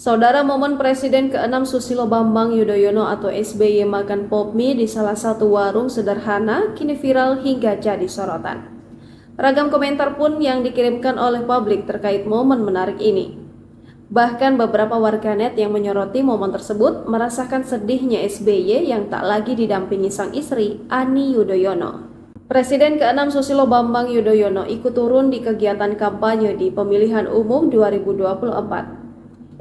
Saudara, momen Presiden ke-6 Susilo Bambang Yudhoyono atau SBY makan pop mie di salah satu warung sederhana kini viral hingga jadi sorotan. Ragam komentar pun yang dikirimkan oleh publik terkait momen menarik ini. Bahkan beberapa warganet yang menyoroti momen tersebut merasakan sedihnya SBY yang tak lagi didampingi sang istri, Ani Yudhoyono. Presiden ke-6 Susilo Bambang Yudhoyono ikut turun di kegiatan kampanye di pemilihan umum 2024.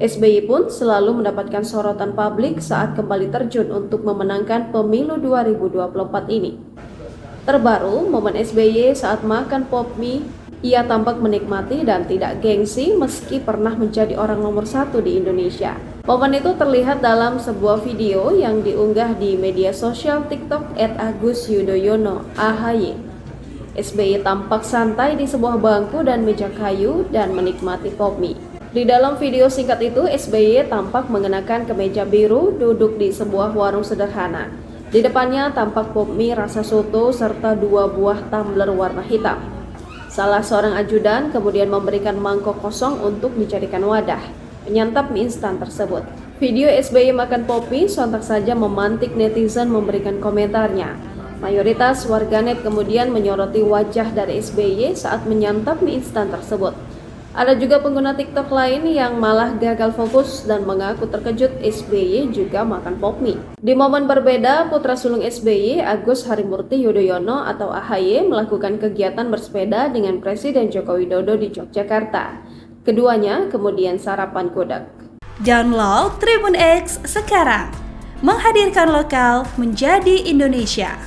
SBY pun selalu mendapatkan sorotan publik saat kembali terjun untuk memenangkan pemilu 2024 ini. Terbaru, momen SBY saat makan pop mie, ia tampak menikmati dan tidak gengsi meski pernah menjadi orang nomor 1 di Indonesia. Momen itu terlihat dalam sebuah video yang diunggah di media sosial TikTok @AgusYudhoyono AHY. SBY tampak santai di sebuah bangku dan meja kayu dan menikmati pop mie. Di dalam video singkat itu, SBY tampak mengenakan kemeja biru duduk di sebuah warung sederhana. Di depannya tampak pop mie rasa soto serta 2 buah tumbler warna hitam. Salah seorang ajudan kemudian memberikan mangkok kosong untuk dijadikan wadah menyantap mie instan tersebut. Video SBY makan pop mie sontak saja memantik netizen memberikan komentarnya. Mayoritas warganet kemudian menyoroti wajah dari SBY saat menyantap mie instan tersebut. Ada juga pengguna TikTok lain yang malah gagal fokus dan mengaku terkejut SBY juga makan pop mie. Di momen berbeda, putra sulung SBY, Agus Harimurti Yudhoyono atau AHY, melakukan kegiatan bersepeda dengan Presiden Joko Widodo di Yogyakarta. Keduanya kemudian sarapan gudeg. Download Tribun X sekarang, menghadirkan lokal menjadi Indonesia.